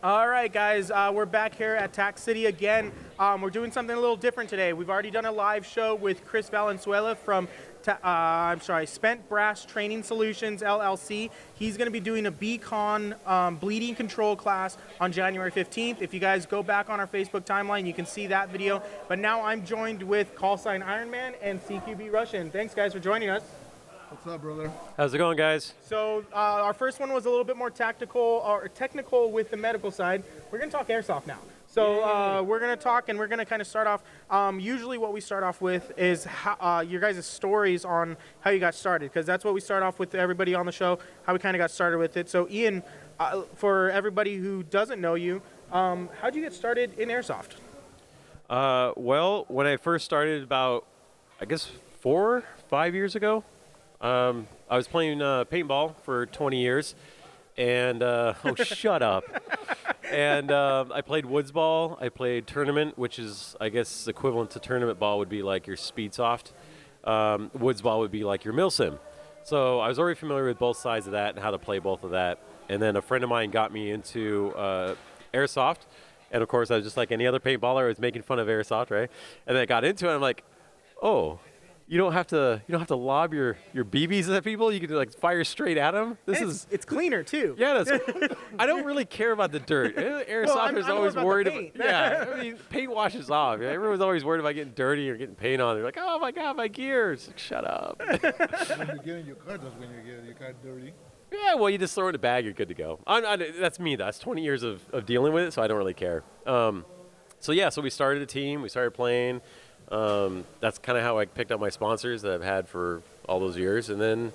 All right, guys, we're back here at Tac City again. We're doing something a little different today. We've already done a live show with Chris Valenzuela from Spent Brass Training Solutions, LLC. He's going to be doing a Beacon bleeding control class on January 15th. If you guys go back on our Facebook timeline, you can see that video. But now I'm joined with callsign Ironman and CQB Russian. Thanks, guys, for joining us. What's up, brother? How's it going, guys? So our first one was a little bit more tactical or technical with the medical side. We're going to talk airsoft now. So we're going to talk, and we're going to kind of start off. Usually what we start off with is how, your guys' stories on how you got started, because that's what we start off with everybody on the show, how we kind of got started with it. So Ian, for everybody who doesn't know you, how'd you get started in airsoft? Well, when I first started about, I guess, 4 or 5 years ago, I was playing paintball for 20 years, and oh, shut up. And I played woods ball. I played tournament, which is, I guess, equivalent to tournament ball would be like your speed soft. Woods ball would be like your milsim. So I was already familiar with both sides of that and how to play both of that. And then a friend of mine got me into airsoft, and of course I was just like any other paintballer. I was making fun of airsoft, right? And then I got into it. And I'm like, oh. You don't have to lob your BBs at people. You can like fire straight at them. It's cleaner too. Yeah, I don't really care about the dirt. Airsofters always worried about yeah. I mean, paint washes off. Everyone's always worried about getting dirty or getting paint on. They're like, oh my god, my gears. Like, shut up. When you get in your car, that's when you get your car dirty. Yeah, well, you just throw it in a bag. You're good to go. That's me. That's 20 years of dealing with it, so I don't really care. So we started a team. We started playing. That's kind of how I picked up my sponsors that I've had for all those years, and then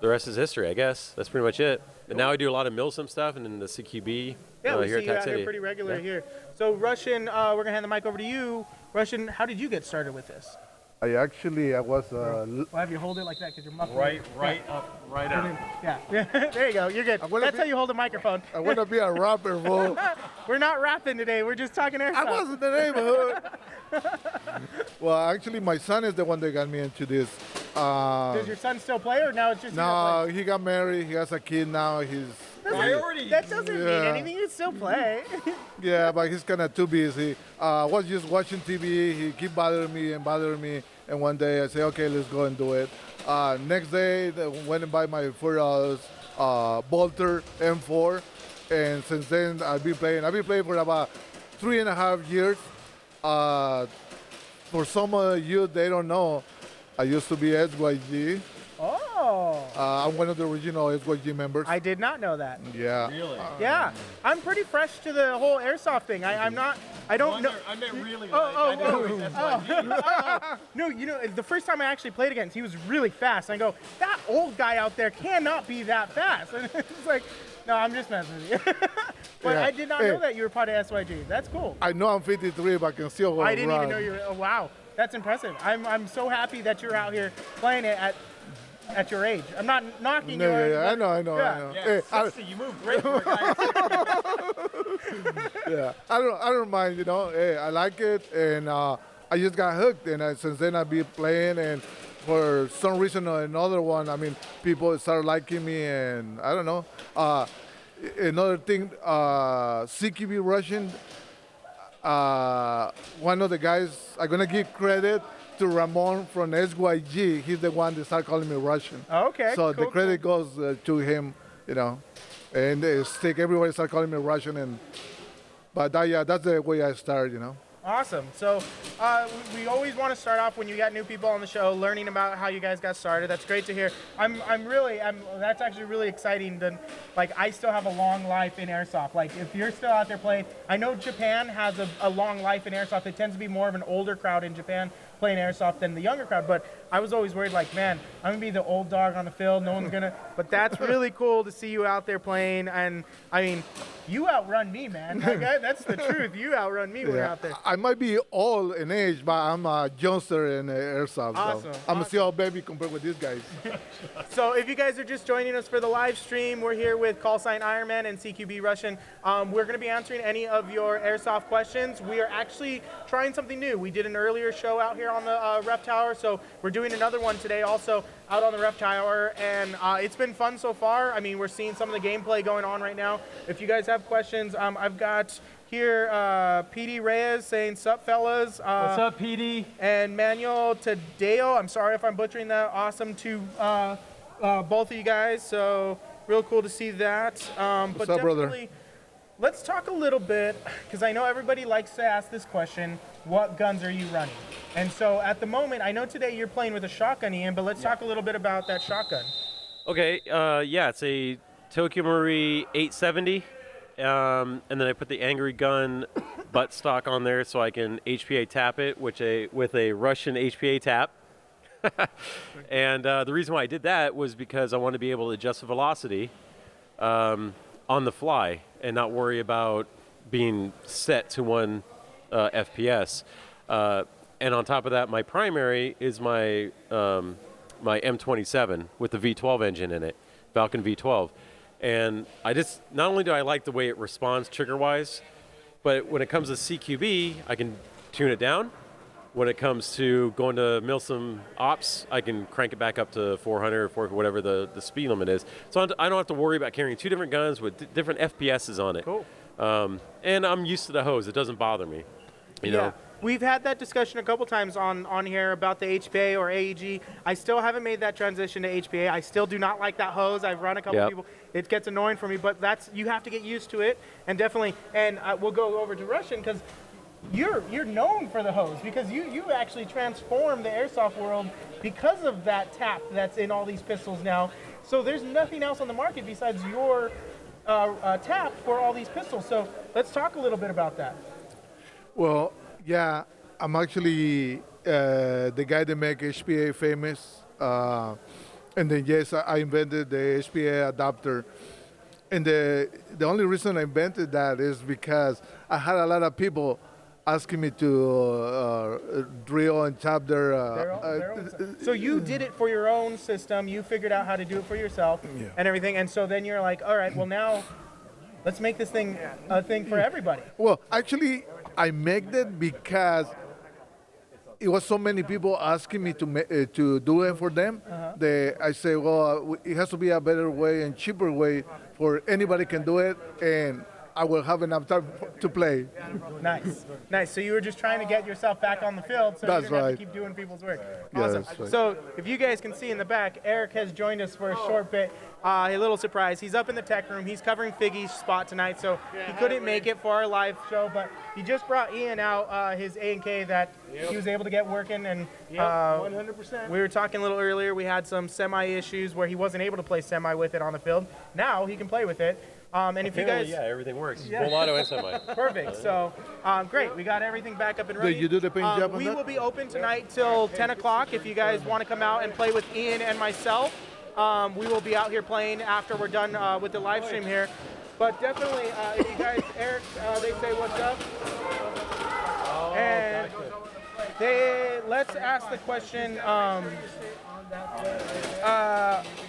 the rest is history, I guess. That's pretty much it. And now I do a lot of milsim stuff and then the CQB we here see at you Tac out City. here pretty regular here. So Russian, we're going to hand the mic over to you. Russian, how did you get started with this? I was... We'll have you hold it like that because you're muffled. Right up. Yeah. There you go. You're good. That's how you hold a microphone. I want to be a rapper, bro. We're not rapping today. We're just talking airsoft. I was in the neighborhood. Well, actually, my son is the one that got me into this. Does your son still play, or now it's just No, he got married. He has a kid now. That doesn't mean anything. You still play. Yeah, but he's kind of too busy. I was just watching TV. He keep bothering me. And one day I say, okay, let's go and do it. Next day, I went and buy my $4 Bolter M4. And since then, I've been playing for about 3.5 years. For some of you, they don't know, I used to be SYG. Oh. I'm one of the original SYG members. I did not know that. Yeah. Really? Yeah. I'm pretty fresh to the whole airsoft thing. I don't know. I meant really. No, you know, the first time I actually played against, he was really fast. And I go, that old guy out there cannot be that fast. And it's like, no, I'm just messing with you. But Yeah. I did not know that you were part of SYG. That's cool. I know I'm 53, but I can still I didn't even run. know you were. Oh, wow. That's impressive. I'm so happy that you're out here playing it at your age. I'm not knocking you. I know. Yeah, Hey, you move great for a guy. yeah, I don't mind, Hey, I like it, and I just got hooked, and since then I've been playing, and for some reason or another one, I mean, people start liking me, and I don't know. Another thing, CQB Russian, one of the guys, I'm gonna give credit to Ramon from SYG. He's the one that started calling me Russian. Okay. So cool, the credit goes to him, and everybody start calling me Russian, but that's the way I started, Awesome. So we always want to start off when you got new people on the show, learning about how you guys got started. That's great to hear. That's actually really exciting. I still have a long life in airsoft. Like, if you're still out there playing, I know Japan has a long life in airsoft. It tends to be more of an older crowd in Japan playing airsoft than the younger crowd. But I was always worried, like, man, I'm gonna be the old dog on the field. No one's gonna. But that's really cool to see you out there playing. And I mean, you outrun me, man. That's the truth. You outrun me when you're out there. I might be old in age, but I'm a youngster in airsoft. Awesome. So I'm still a baby compared with these guys. So if you guys are just joining us for the live stream, we're here with callsign Ironman and CQB Russian. We're going to be answering any of your airsoft questions. We are actually trying something new. We did an earlier show out here on the ref tower, so we're doing another one today also out on the ref tower, and it's been fun so far. I mean, we're seeing some of the gameplay going on right now. If you guys have have questions. I've got here PD Reyes saying, "Sup, fellas." What's up, PD? And Manuel Tadeo. I'm sorry if I'm butchering that. Awesome to both of you guys. So real cool to see that. What's up, brother? Let's talk a little bit, because I know everybody likes to ask this question, what guns are you running? And so at the moment, I know today you're playing with a shotgun, Ian, but let's talk a little bit about that shotgun. Okay, yeah, it's a Tokyo Marui 870, and then I put the Angry Gun buttstock on there so I can HPA tap it with a Russian HPA tap. And the reason why I did that was because I wanted to be able to adjust the velocity on the fly and not worry about being set to one FPS. And on top of that, my primary is my my M27 with the V12 engine in it, Falcon V12. And not only do I like the way it responds trigger-wise, but when it comes to CQB, I can tune it down. When it comes to going to mill some ops, I can crank it back up to 400 or 400, whatever the speed limit is. So I don't have to worry about carrying two different guns with different FPSs on it. Cool. And I'm used to the hose. It doesn't bother me. You know? We've had that discussion a couple times on here about the HPA or AEG. I still haven't made that transition to HPA. I still do not like that hose. I've run a couple people. It gets annoying for me, but you have to get used to it. And definitely, and we'll go over to Russian because you're known for the hose, because you actually transformed the airsoft world because of that tap that's in all these pistols now. So there's nothing else on the market besides your tap for all these pistols. So let's talk a little bit about that. Well, yeah, I'm actually the guy that make HPA famous. And then, yes, I invented the HPA adapter. And the only reason I invented that is because I had a lot of people asking me to drill and tap their own. So you did it for your own system. You figured out how to do it for yourself and everything. And so then you're like, all right, well, now let's make this thing a thing for everybody. Well, actually, I made it because it was so many people asking me to do it for them. I say, well, it has to be a better way and cheaper way for anybody can do it, and I will have enough time to play. Nice. So you were just trying to get yourself back on the field so you didn't have to keep doing people's work. Awesome. Yeah, right. So if you guys can see in the back, Eric has joined us for a short bit. A little surprise. He's up in the tech room. He's covering Figgy's spot tonight, so he couldn't make it for our live show, but he just brought Ian out his A&K that he was able to get working. And 100%. we were talking a little earlier. We had some semi issues where he wasn't able to play semi with it on the field. Now he can play with it. And if Apparently, you guys, everything works. Full auto and semi. Perfect. So, great. We got everything back up and ready. Did you do the paint job on We that? will be open tonight till 10 o'clock. If you guys want to come out and play with Ian and myself, we will be out here playing after we're done with the live stream here. But definitely, if you guys, Eric, they say what's up. And let's ask the question.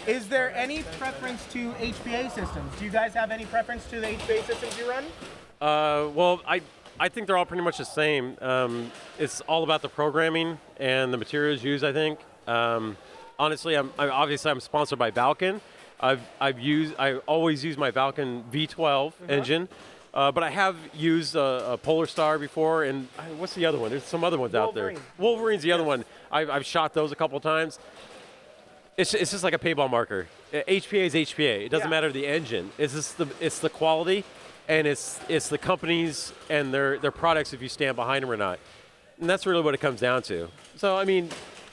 Is there any preference to HPA systems? Do you guys have any preference to the HPA systems you run? Well, I think they're all pretty much the same. It's all about the programming and the materials used, I think. Honestly, I'm sponsored by Valken. I always use my Valken V12 engine, but I have used a Polar Star before, and what's the other one? There's some other ones out there. Wolverine's the other one. I've shot those a couple times. It's just like a paintball marker. HPA is HPA. It doesn't matter the engine. It's the quality, and it's the companies and their products if you stand behind them or not. And that's really what it comes down to. So I mean.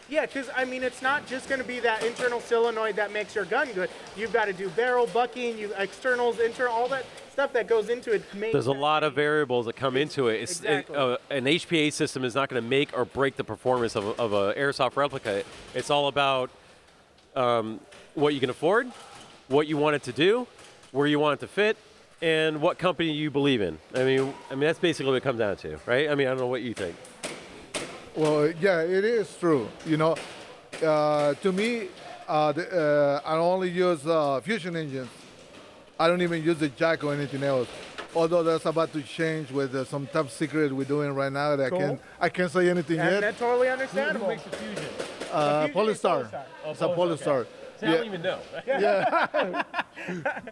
Yeah, because I mean, it's not just going to be that internal solenoid that makes your gun good. You've got to do barrel bucking, externals, internal, all that stuff that goes into it. There's a lot of variables that come into it. Exactly. An HPA system is not going to make or break the performance of an airsoft replica. It's all about what you can afford, what you want it to do, where you want it to fit, and what company you believe in. I mean that's basically what it comes down to, right? I mean, I don't know what you think. Well, yeah, it is true. You know, to me, I only use fusion engines. I don't even use the jack or anything else. Although that's about to change with some top secret we're doing right now that Cool. I can't say anything And yet. that's totally understandable. Who makes the fusion? The Fusion is Polystar. Polystar. It's a Polystar. See, I don't even know. Yeah.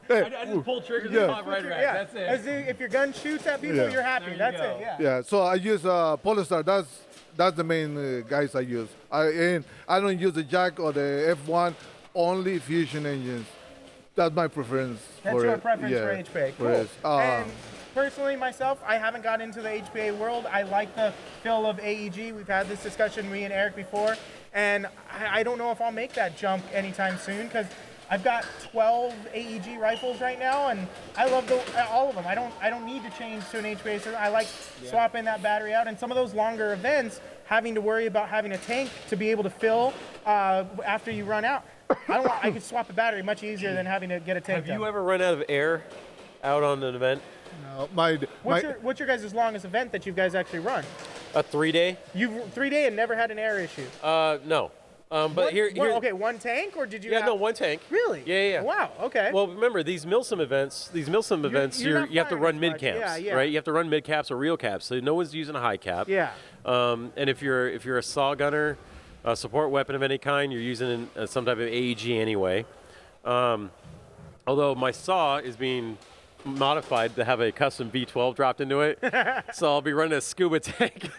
I just pull triggers and pop right back. Yeah. That's it. As if your gun shoots at people, Yeah. you're happy. There you That's go. it. Yeah. Yeah, so I use Polestar. That's the main guys I use. And I don't use the Jack or the F1. Only Fusion engines. That's my preference. That's for your it. preference Yeah, for HPA. for Cool. it. And personally, myself, I haven't got into the HPA world. I like the feel of AEG. We've had this discussion, me and Eric, before, and I don't know if I'll make that jump anytime soon because I've got 12 AEG rifles right now, and I love all of them. I don't need to change to an HPA system. I like swapping that battery out, and some of those longer events, having to worry about having a tank to be able to fill after you run out. I could swap a battery much easier than having to get a tank. Have you ever run out of air out on an event? No, What's your guys' longest event that you guys actually run? A 3-day? You've 3-day and never had an air issue. No. But here. Okay, one tank, or did you? Yeah, have, no, one tank. Really? Yeah. Wow. Okay. Well, remember these Milsim events. These Milsim events, you're not you have to firing run as mid much. caps, Yeah. right? You have to run mid caps or real caps, so no one's using a high cap. Yeah. And if you're a saw gunner, a support weapon of any kind, you're using some type of AEG anyway. Although my saw is being modified to have a custom V12 dropped into it, so I'll be running a scuba tank.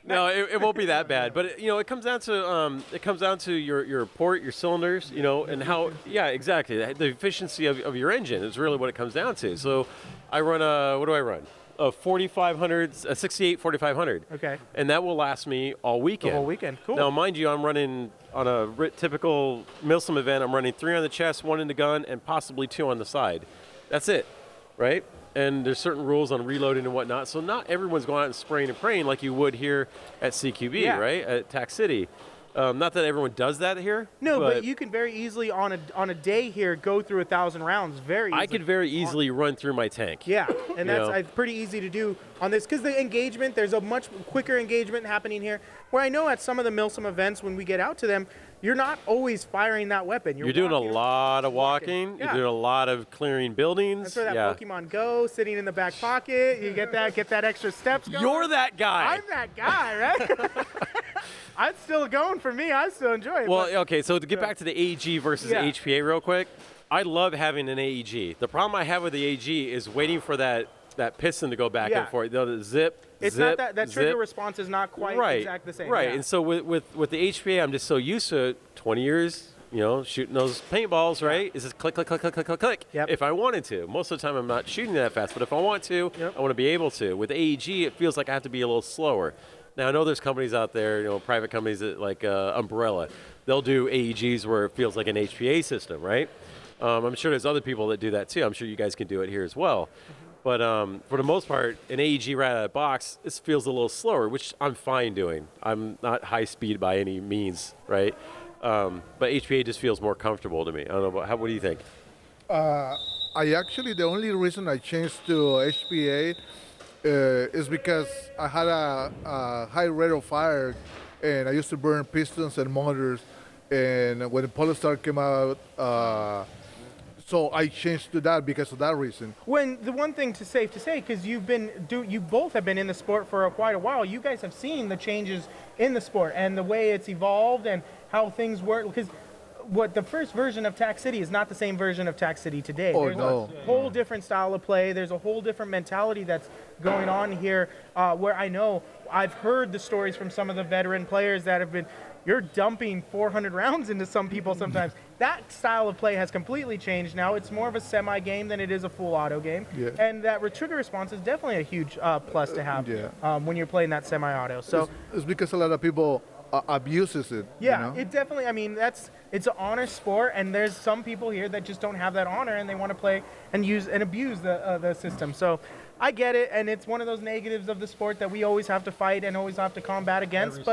No, it won't be that bad, but it comes down to your port, your cylinders, and how. Yeah, exactly. The efficiency of your engine is really what it comes down to. So, I run what do I run? A 4500, a 68 4500. Okay. And that will last me all weekend. The whole weekend. Cool. Now, mind you, I'm running on a typical Milsim event. I'm running 3 on the chest, 1 in the gun, and possibly 2 on the side. That's it, right? And there's certain rules on reloading and whatnot. So not everyone's going out and spraying and praying like you would here at CQB, right? At Tac City. Not that everyone does that here. No, but you can very easily on a day here go through 1,000 rounds very easily. I could very easily run through my tank. Yeah, and that's pretty easy to do on this because the engagement, there's a much quicker engagement happening here. Where I know at some of the Milsim events when we get out to them, you're not always firing that weapon. You're doing a lot of walking. Yeah. You're doing a lot of clearing buildings. That's where that Pokemon Go, sitting in the back pocket. You get that extra steps going. You're that guy. I'm that guy, right? I'm still going for me. I still enjoy it. Well, okay, so to get back to the AEG versus the HPA real quick, I love having an AEG. The problem I have with the AEG is waiting for that piston to go back and forth. The zip, it's zip, not that trigger response is not quite exact the same. Right, Yeah. and so with the HPA, I'm just so used to it, 20 years, shooting those paintballs, right? It's just click, click, click, click, click, click, click. Yep. If I wanted to. Most of the time, I'm not shooting that fast, but if I want to, I want to be able to. With AEG, it feels like I have to be a little slower. Now, I know there's companies out there, private companies that like Umbrella. They'll do AEGs where it feels like an HPA system, right? I'm sure there's other people that do that too. I'm sure you guys can do it here as well. But for the most part, an AEG right out of the box, this feels a little slower, which I'm fine doing. I'm not high speed by any means, right? But HPA just feels more comfortable to me. I don't know, what do you think? The only reason I changed to HPA is because I had a high rate of fire, and I used to burn pistons and motors. And when the Polestar came out, so I changed to that because of that reason. When the one thing safe to say, because you both have been in the sport for quite a while, you guys have seen the changes in the sport and the way it's evolved and how things work. Because the first version of Tac City is not the same version of Tac City today. There's a whole different style of play. There's a whole different mentality that's going on here. Where I know I've heard the stories from some of the veteran players that have been. You're dumping 400 rounds into some people sometimes. That style of play has completely changed now. It's more of a semi-game than it is a full auto game. Yeah. And that trigger response is definitely a huge plus to have when you're playing that semi-auto. So it's because a lot of people abuses it. Yeah, it definitely, it's an honor sport, and there's some people here that just don't have that honor, and they want to play and use and abuse the system. So I get it, and it's one of those negatives of the sport that we always have to fight and always have to combat against.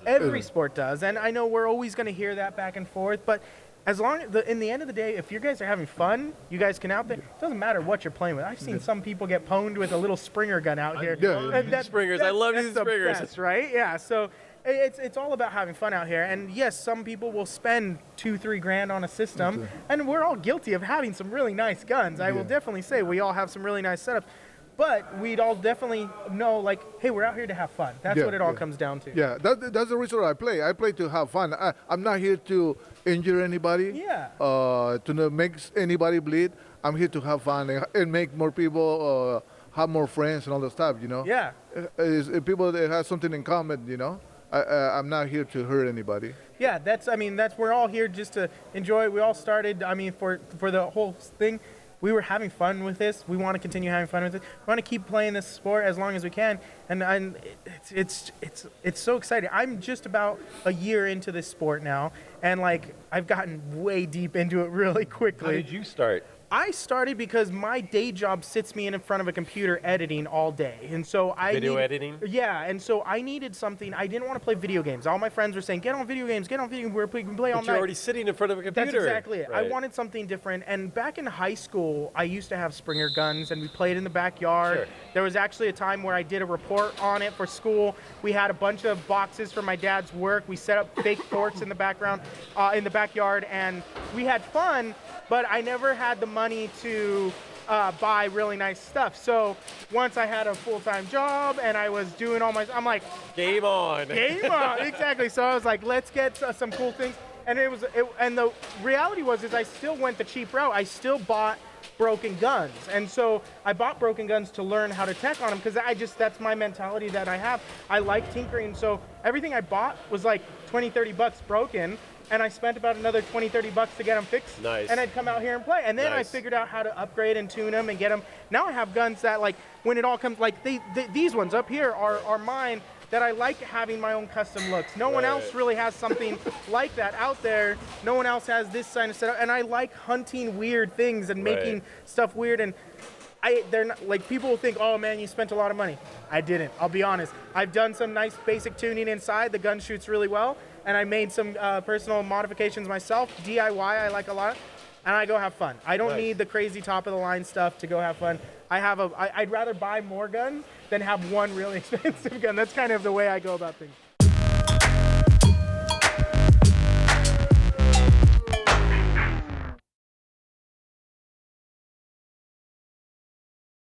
Every sport does, and I know we're always going to hear that back and forth. But as long as in the end of the day, if you guys are having fun, you guys can out there. It doesn't matter what you're playing with. I've seen some people get pwned with a little Springer gun out here. Springers. I love these Springers. Best, right? Yeah. So it's all about having fun out here. And yes, some people will spend $2-3 grand on a system, and we're all guilty of having some really nice guns. I will definitely say we all have some really nice setups. But we'd all definitely know, like, hey, we're out here to have fun. That's what it all comes down to. Yeah, that's the reason I play. I play to have fun. I'm not here to injure anybody. Yeah. To not make anybody bleed. I'm here to have fun and make more people have more friends and all that stuff. You know. Yeah. People that have something in common. You know. I'm not here to hurt anybody. Yeah, we're all here just to enjoy. We all started, for the whole thing, we were having fun with this. We want to continue having fun with it. We want to keep playing this sport as long as we can, and it's so exciting. I'm just about a year into this sport now, and like I've gotten way deep into it really quickly. How did you start? I started because my day job sits me in front of a computer editing all day. And so editing? Yeah, and so I needed something. I didn't want to play video games. All my friends were saying, get on video games, we can play all night. But you're already sitting in front of a computer. That's exactly it. Right. I wanted something different. And back in high school, I used to have Springer guns, and we played in the backyard. Sure. There was actually a time where I did a report on it for school. We had a bunch of boxes for my dad's work. We set up fake forts in the backyard, and we had fun. But I never had the money to buy really nice stuff. So once I had a full-time job and I was doing I'm like, game on. Game on, exactly. So I was like, let's get some cool things. And and the reality was I still went the cheap route. I still bought broken guns. And so I bought broken guns to learn how to tech on them because that's my mentality that I have. I like tinkering. So everything I bought was like $20-30 broken. And I spent about another $20-30 to get them fixed. Nice. And I'd come out here and play. And then I figured out how to upgrade and tune them and get them. Now I have guns that, like, when it all comes, like these ones up here are mine that I like having my own custom looks. No one else really has something like that out there. No one else has this kind of setup. And I like hunting weird things and making stuff weird. And they're not, like, people will think, oh man, you spent a lot of money. I didn't. I'll be honest. I've done some nice basic tuning inside. The gun shoots really well. And I made some personal modifications myself. DIY I like a lot, and I go have fun. I don't need the crazy top of the line stuff to go have fun. I'd rather buy more guns than have one really expensive gun. That's kind of the way I go about things.